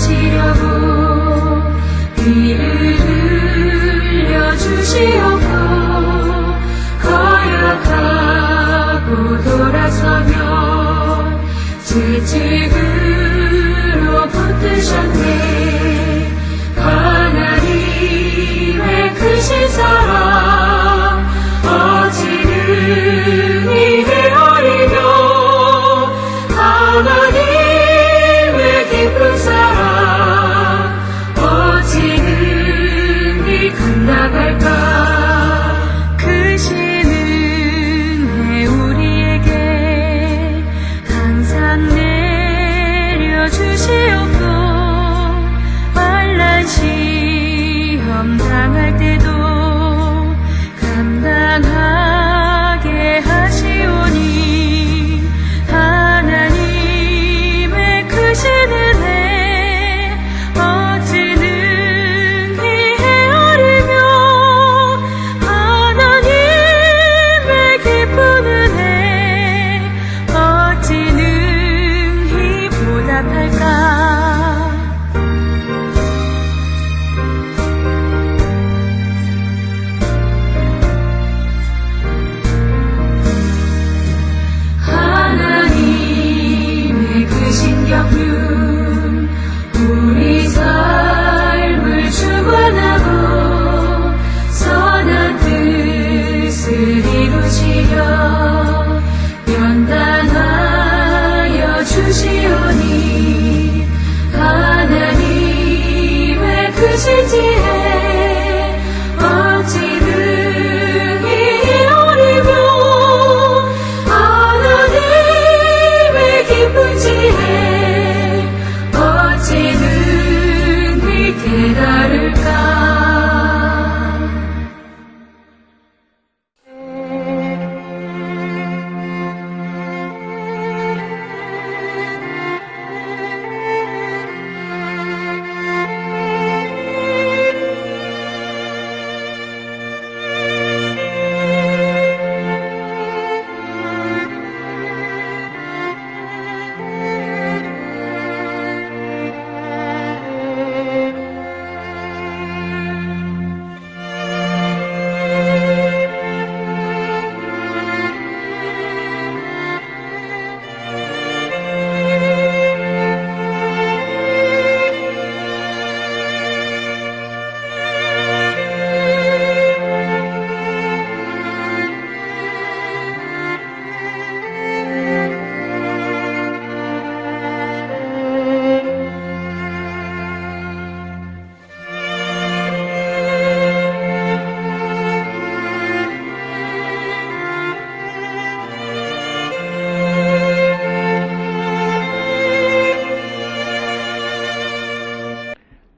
주시려고 귀를 들려주시옵고 거역하고 돌아서면 채찍으로 붙드셨네. 하나님의 크신 사랑 어찌는 이에 어리며 하나님의 기쁜 사랑 어찌는 이 감당할까. 크신 은혜 우리에게 항상 내려주시옵고 환난 시험 당할 때도 감당하게 하시오니 하나님의 크신 은혜 어찌는 이에 어리며 하나님의 기쁜 은혜 어찌는 이 보답할까. 역류 우리 삶을 주관하고 선한 뜻을 이루시려 연단하여 주시오니 하나님의 크신 지혜 어찌는 이에 어리며 하나님의 기쁜 지혜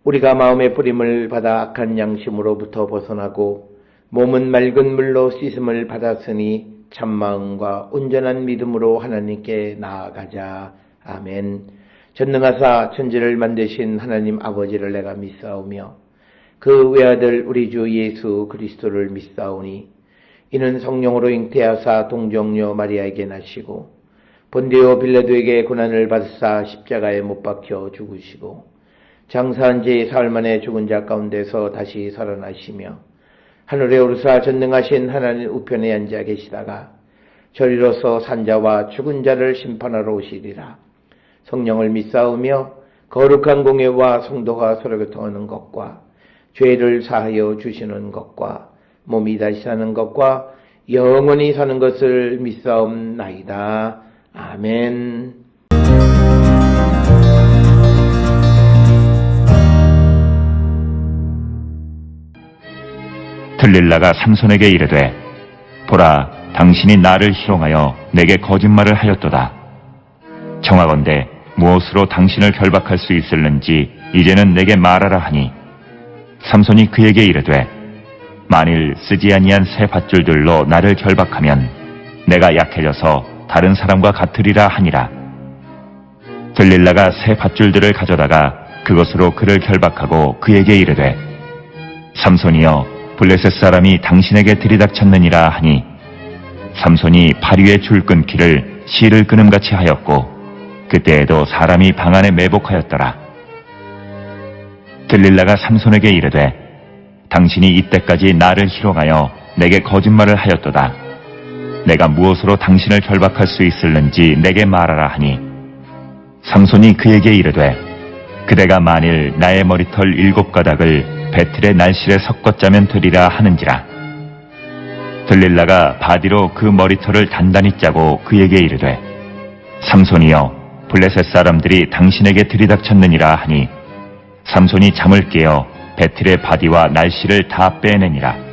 우리가 마음의 뿌림을 받아 악한 양심으로부터 벗어나고 몸은 맑은 물로 씻음을 받았으니 참마음과 온전한 믿음으로 하나님께 나아가자. 아멘. 전능하사 천지를 만드신 하나님 아버지를 내가 믿사오며 그 외아들 우리 주 예수 그리스도를 믿사오니 이는 성령으로 잉태하사 동정녀 마리아에게 나시고 본디오 빌라도에게 고난을 받으사 십자가에 못 박혀 죽으시고 장사한 지 사흘 만에 죽은 자 가운데서 다시 살아나시며 하늘에 오르사 전능하신 하나님 우편에 앉아 계시다가 저리로서 산자와 죽은 자를 심판하러 오시리라. 성령을 믿사오며 거룩한 공예와 성도가 서로 교통하는 것과 죄를 사하여 주시는 것과 몸이 다시 사는 것과 영원히 사는 것을 믿사옵나이다. 아멘. 들릴라가 삼손에게 이르되 보라 당신이 나를 희롱하여 내게 거짓말을 하였도다. 청하건대 무엇으로 당신을 결박할 수 있을는지 이제는 내게 말하라 하니 삼손이 그에게 이르되 만일 쓰지 아니한 새 밧줄들로 나를 결박하면 내가 약해져서 다른 사람과 같으리라 하니라. 들릴라가 새 밧줄들을 가져다가 그것으로 그를 결박하고 그에게 이르되 삼손이여 블레셋 사람이 당신에게 들이닥쳤느니라 하니 삼손이 팔 위에 줄 끊기를 실을 끊음같이 하였고 그때에도 사람이 방 안에 매복하였더라. 들릴라가 삼손에게 이르되 당신이 이때까지 나를 희롱하여 내게 거짓말을 하였도다. 내가 무엇으로 당신을 결박할 수 있을는지 내게 말하라 하니 삼손이 그에게 이르되 그대가 만일 나의 머리털 7가닥을 배틀의 날실에 섞어 짜면 되리라 하는지라. 들릴라가 바디로 그 머리털을 단단히 짜고 그에게 이르되 삼손이여 블레셋 사람들이 당신에게 들이닥쳤느니라 하니 삼손이 잠을 깨어 배틀의 바디와 날씨를 다 빼내니라.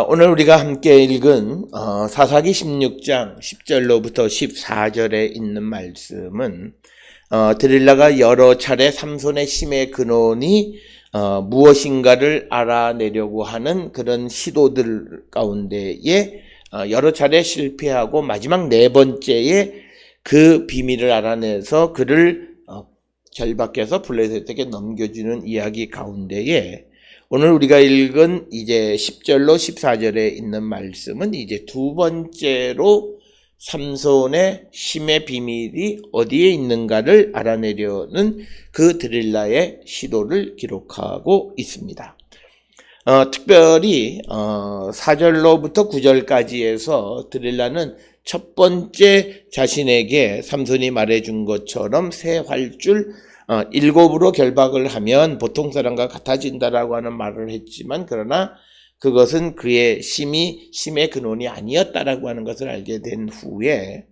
오늘 우리가 함께 읽은 사사기 16장 10절로부터 14절에 있는 말씀은 드릴라가 여러 차례 삼손의 심의 근원이 무엇인가를 알아내려고 하는 그런 시도들 가운데에 여러 차례 실패하고 마지막 4번째에 그 비밀을 알아내서 그를 결박해서 블레셋에게 넘겨주는 이야기 가운데에 오늘 우리가 읽은 이제 10절로 14절에 있는 말씀은 이제 두 번째로 삼손의 심의 비밀이 어디에 있는가를 알아내려는 그 드릴라의 시도를 기록하고 있습니다. 특별히 4절로부터 9절까지에서 드릴라는 첫 번째 자신에게 삼손이 말해준 것처럼 새 활줄 7으로 결박을 하면 보통 사람과 같아진다라고 하는 말을 했지만 그러나 그것은 그의 심의 근원이 아니었다라고 하는 것을 알게 된 후에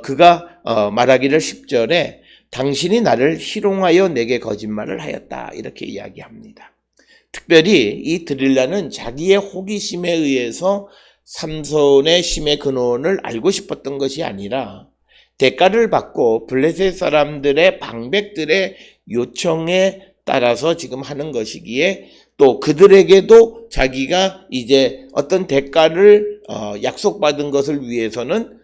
그가 말하기를 10절에 당신이 나를 희롱하여 내게 거짓말을 하였다 이렇게 이야기합니다. 특별히 이 드릴라는 자기의 호기심에 의해서 삼손의 심의 근원을 알고 싶었던 것이 아니라 대가를 받고 블레셋 사람들의 방백들의 요청에 따라서 지금 하는 것이기에 또 그들에게도 자기가 이제 어떤 대가를 약속받은 것을 위해서는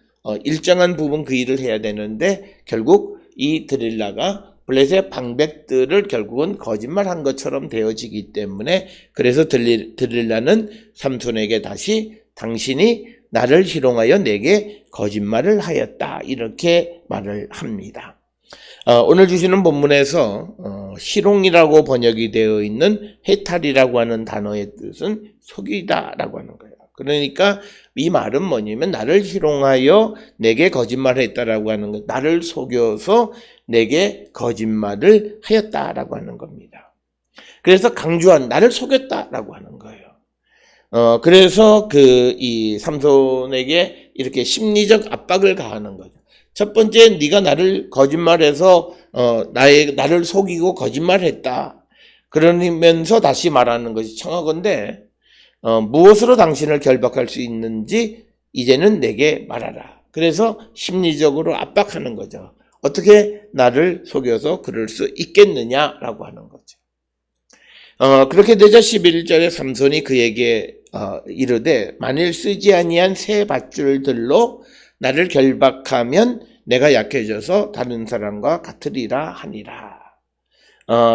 일정한 부분 그 일을 해야 되는데 결국 이 드릴라가 블레셋 방백들을 결국은 거짓말한 것처럼 되어지기 때문에 그래서 드릴라는 삼손에게 다시 당신이 나를 희롱하여 내게 거짓말을 하였다 이렇게 말을 합니다. 오늘 주시는 본문에서 희롱이라고 번역이 되어 있는 해탈이라고 하는 단어의 뜻은 속이다라고 하는 거예요. 그러니까 이 말은 뭐냐면 나를 희롱하여 내게 거짓말했다라고 하는 것, 나를 속여서 내게 거짓말을 하였다라고 하는 겁니다. 그래서 강조한 나를 속였다라고 하는 거예요. 그래서 이 삼손에게 이렇게 심리적 압박을 가하는 거죠. 첫 번째, 네가 나를 거짓말해서 나를 속이고 거짓말했다. 그러면서 다시 말하는 것이 청하건대 무엇으로 당신을 결박할 수 있는지 이제는 내게 말하라. 그래서 심리적으로 압박하는 거죠. 어떻게 나를 속여서 그럴 수 있겠느냐라고 하는 거죠. 그렇게 되자 11절에 삼손이 그에게 이르되 만일 쓰지 아니한 새 밧줄들로 나를 결박하면 내가 약해져서 다른 사람과 같으리라 하니라.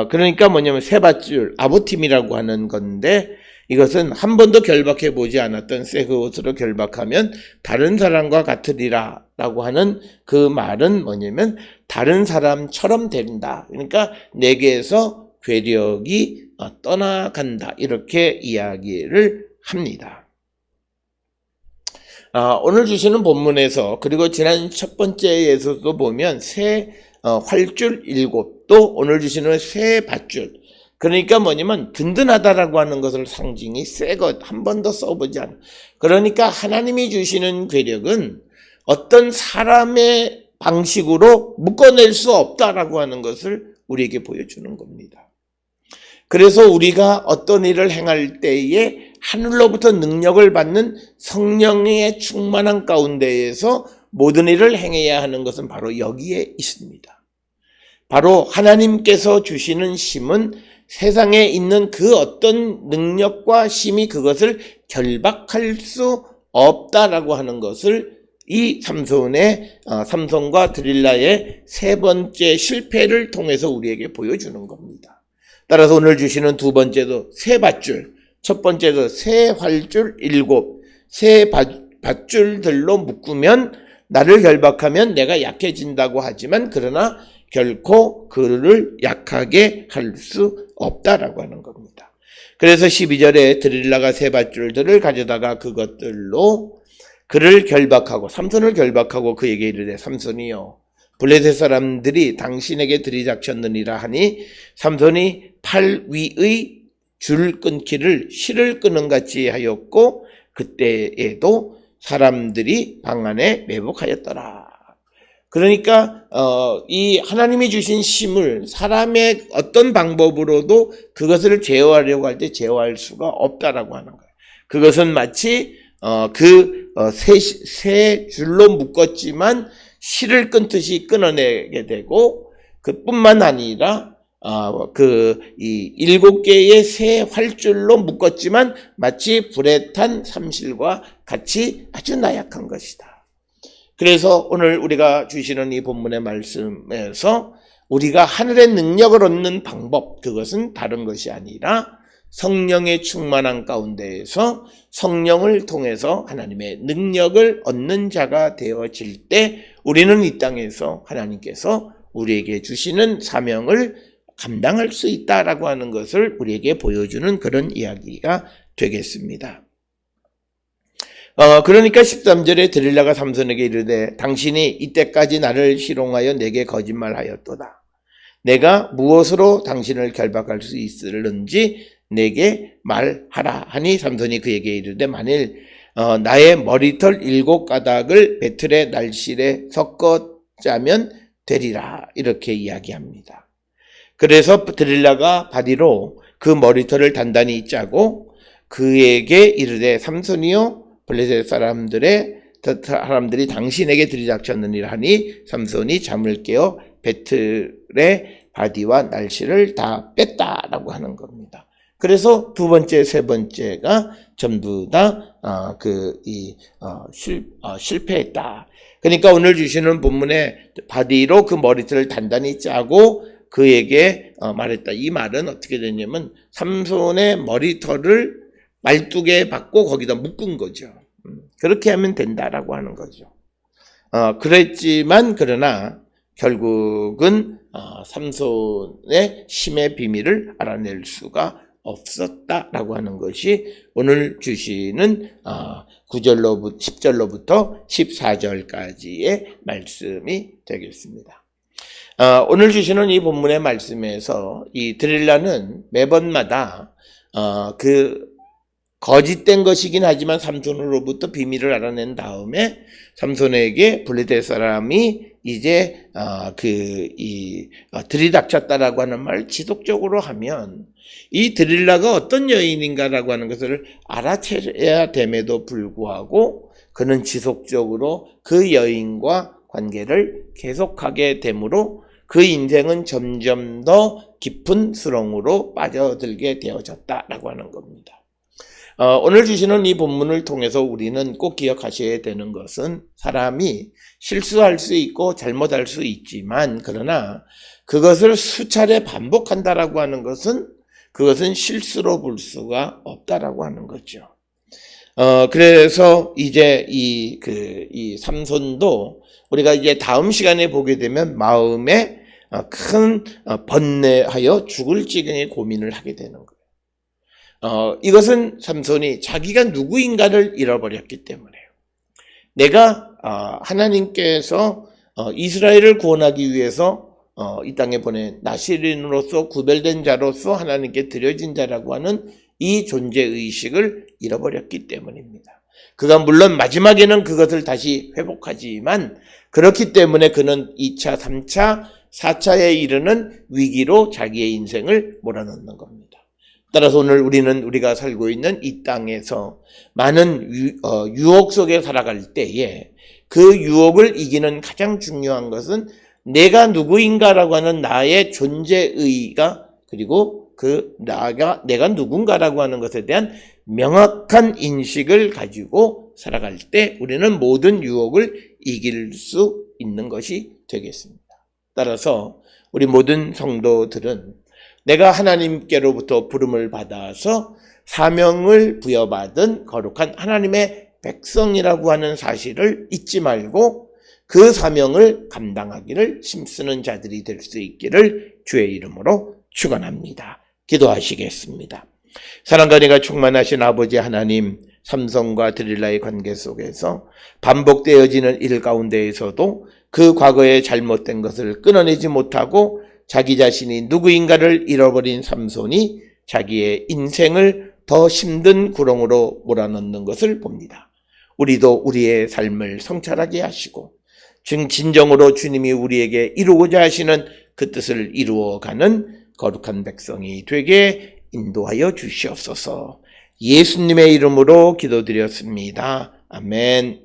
그러니까 뭐냐면 새 밧줄, 아보팀이라고 하는 건데 이것은 한 번도 결박해 보지 않았던 새 그것으로 결박하면 다른 사람과 같으리라 라고 하는 그 말은 뭐냐면 다른 사람처럼 된다. 그러니까 내게서 괴력이 떠나간다. 이렇게 이야기를 합니다. 오늘 주시는 본문에서 그리고 지난 첫 번째에서도 보면 새 활줄 7, 또 오늘 주시는 새 밧줄. 그러니까 뭐냐면 든든하다라고 하는 것을 상징이 새 것 한 번도 써보지 않아. 그러니까 하나님이 주시는 괴력은 어떤 사람의 방식으로 묶어낼 수 없다라고 하는 것을 우리에게 보여주는 겁니다. 그래서 우리가 어떤 일을 행할 때에 하늘로부터 능력을 받는 성령의 충만한 가운데에서 모든 일을 행해야 하는 것은 바로 여기에 있습니다. 바로 하나님께서 주시는 힘은 세상에 있는 그 어떤 능력과 힘이 그것을 결박할 수 없다라고 하는 것을 이 삼손과 드릴라의 세 번째 실패를 통해서 우리에게 보여주는 겁니다. 따라서 오늘 주시는 두 번째도 새 밧줄, 첫 번째도 새 활줄 7, 새 밧줄들로 묶으면 나를 결박하면 내가 약해진다고 하지만 그러나 결코 그를 약하게 할 수 없다라고 하는 겁니다. 그래서 12절에 드릴라가 세 밧줄들을 가져다가 그것들로 그를 결박하고 삼손을 결박하고 그에게 이르되 삼손이여 블레셋 사람들이 당신에게 들이닥쳤느니라 하니 삼손이 팔 위의 줄 끊기를 실을 끄는 같이 하였고 그때에도 사람들이 방 안에 매복하였더라. 그러니까 이 하나님이 주신 힘을 사람의 어떤 방법으로도 그것을 제어하려고 할 때 제어할 수가 없다라고 하는 거예요. 그것은 마치 세 줄로 묶었지만 실을 끊듯이 끊어내게 되고 그뿐만 아니라 이 7개의 새 활줄로 묶었지만 마치 불에 탄 삼실과 같이 아주 나약한 것이다. 그래서 오늘 우리가 주시는 이 본문의 말씀에서 우리가 하늘의 능력을 얻는 방법, 그것은 다른 것이 아니라 성령의 충만한 가운데에서 성령을 통해서 하나님의 능력을 얻는 자가 되어질 때 우리는 이 땅에서 하나님께서 우리에게 주시는 사명을 감당할 수 있다라고 하는 것을 우리에게 보여주는 그런 이야기가 되겠습니다. 그러니까 13절에 드릴라가 삼손에게 이르되 당신이 이때까지 나를 희롱하여 내게 거짓말하였도다. 내가 무엇으로 당신을 결박할 수 있을는지 내게 말하라 하니 삼손이 그에게 이르되 만일 나의 머리털 7가닥을 배틀의 날실에 섞어 짜면 되리라 이렇게 이야기합니다. 그래서 드릴라가 바디로 그 머리털을 단단히 짜고 그에게 이르되 삼손이여 블레셋 사람들이 당신에게 들이닥쳤느니라 하니 삼손이 잠을 깨어 배틀의 바디와 날씨를 다 뺐다라고 하는 겁니다. 그래서 두 번째, 세 번째가 전부 다 실패했다. 그러니까 오늘 주시는 본문에 바디로 그 머리털을 단단히 짜고 그에게 말했다. 이 말은 어떻게 되냐면 삼손의 머리털을 말뚝에 받고 거기다 묶은 거죠. 그렇게 하면 된다라고 하는 거죠. 그랬지만 그러나 결국은 삼손의 힘의 비밀을 알아낼 수가 없었다라고 하는 것이 오늘 주시는 10절로부터 14절까지의 말씀이 되겠습니다. 오늘 주시는 이 본문의 말씀에서 이 드릴라는 매번마다 거짓된 것이긴 하지만 삼손으로부터 비밀을 알아낸 다음에 삼손에게 블레셋 사람이 이제 들이닥쳤다라고 하는 말을 지속적으로 하면 이 드릴라가 어떤 여인인가라고 하는 것을 알아채야 됨에도 불구하고 그는 지속적으로 그 여인과 관계를 계속하게 되므로 그 인생은 점점 더 깊은 수렁으로 빠져들게 되어졌다라고 하는 겁니다. 오늘 주시는 이 본문을 통해서 우리는 꼭 기억하셔야 되는 것은 사람이 실수할 수 있고 잘못할 수 있지만 그러나 그것을 수차례 반복한다라고 하는 것은 그것은 실수로 볼 수가 없다라고 하는 거죠. 그래서 이제 이 삼손도 우리가 이제 다음 시간에 보게 되면 마음에 큰 번뇌하여 죽을 지경의 고민을 하게 되는 거예요. 이것은 삼손이 자기가 누구인가를 잃어버렸기 때문에요. 내가 하나님께서 이스라엘을 구원하기 위해서 이 땅에 보낸 나시린으로서 구별된 자로서 하나님께 드려진 자라고 하는 이 존재의식을 잃어버렸기 때문입니다. 그가 물론 마지막에는 그것을 다시 회복하지만 그렇기 때문에 그는 2차, 3차, 4차에 이르는 위기로 자기의 인생을 몰아넣는 겁니다. 따라서 오늘 우리가 살고 있는 이 땅에서 많은 유혹 속에 살아갈 때에 그 유혹을 이기는 가장 중요한 것은 내가 누구인가라고 하는 나의 존재의가 그리고 내가 누군가라고 하는 것에 대한 명확한 인식을 가지고 살아갈 때 우리는 모든 유혹을 이길 수 있는 것이 되겠습니다. 따라서 우리 모든 성도들은 내가 하나님께로부터 부름을 받아서 사명을 부여받은 거룩한 하나님의 백성이라고 하는 사실을 잊지 말고 그 사명을 감당하기를 힘쓰는 자들이 될 수 있기를 주의 이름으로 축원합니다. 기도하시겠습니다. 사랑과 은혜가 충만하신 아버지 하나님, 삼성과 드릴라의 관계 속에서 반복되어지는 일 가운데에서도 그 과거의 잘못된 것을 끊어내지 못하고 자기 자신이 누구인가를 잃어버린 삼손이 자기의 인생을 더 힘든 구렁으로 몰아넣는 것을 봅니다. 우리도 우리의 삶을 성찰하게 하시고 진정으로 주님이 우리에게 이루고자 하시는 그 뜻을 이루어가는 거룩한 백성이 되게 인도하여 주시옵소서. 예수님의 이름으로 기도드렸습니다. 아멘.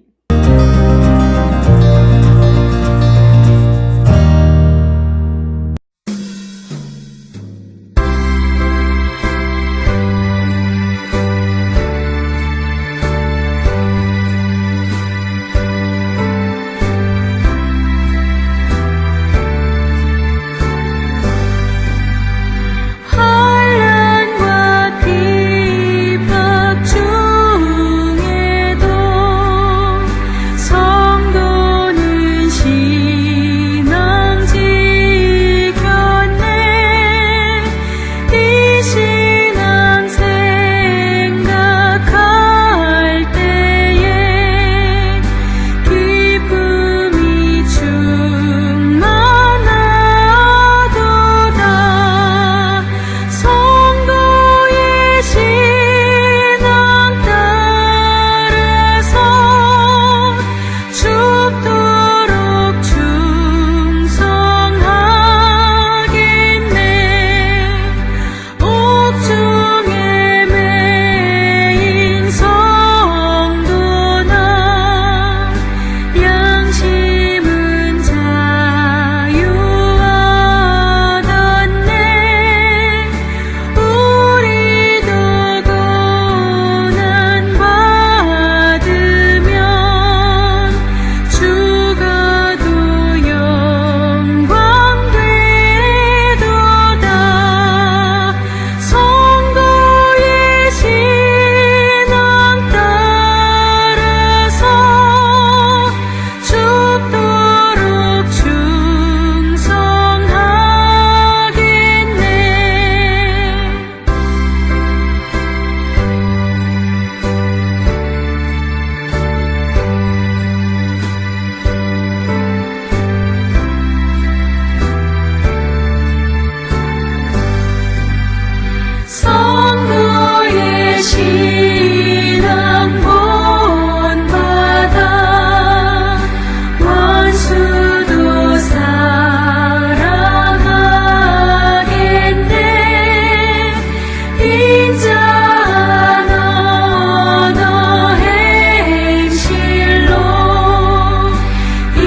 환란과 핍박 중에도 성도는 신앙 지켰네. 이 신앙 생각할 때에 기쁨이 충만하도다. 성도의 신앙 따라서 죽도록 충성하겠네. 옥중에 매인 성도나 양심은 자유하던네. 우리도 고난 받으면 죽어도 영광 되도다. 성도의 신앙 따라서 죽도록 충성하겠네. 성도의 신앙 본받아 원수도 사랑하겠네. 인자한 언어 행실로 이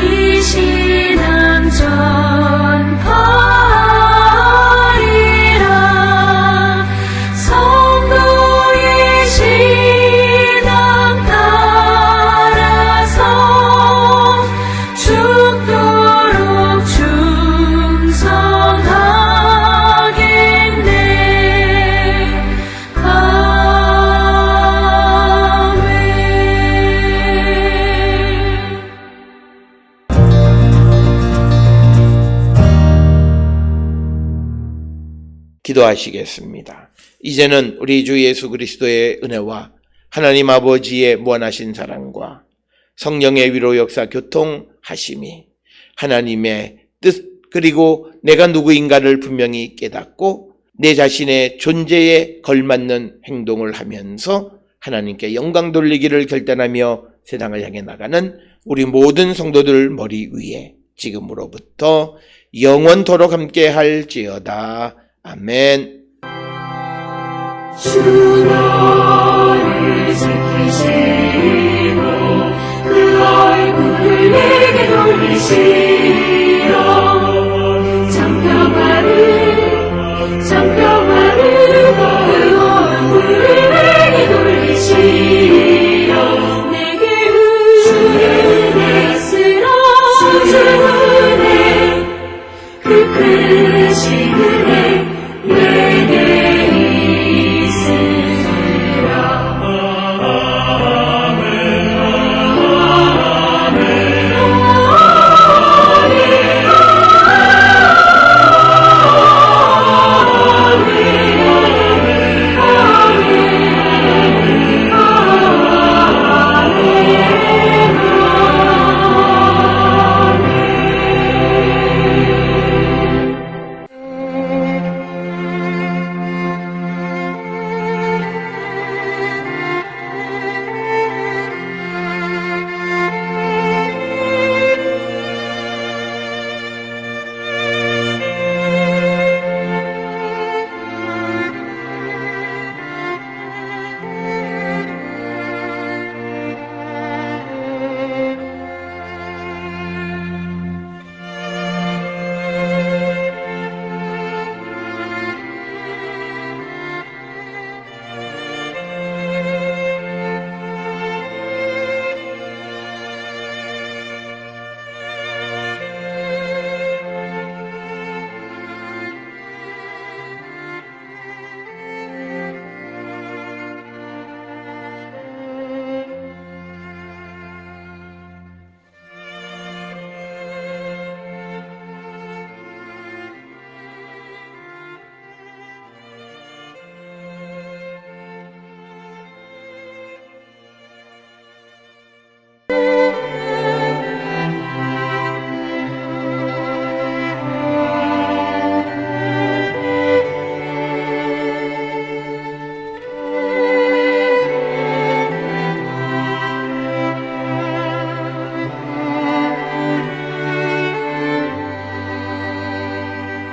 신앙 전파하리라. 성도의 신앙 따라서 죽도록 충성하겠네. 기도하시겠습니다. 이제는 우리 주 예수 그리스도의 은혜와 하나님 아버지의 무한하신 사랑과 성령의 위로 역사 교통하심이 하나님의 뜻 그리고 내가 누구인가를 분명히 깨닫고 내 자신의 존재에 걸맞는 행동을 하면서 하나님께 영광 돌리기를 결단하며 세상을 향해 나가는 우리 모든 성도들 머리 위에 지금으로부터 영원토록 함께 할지어다. 아멘. 주 너를 지키시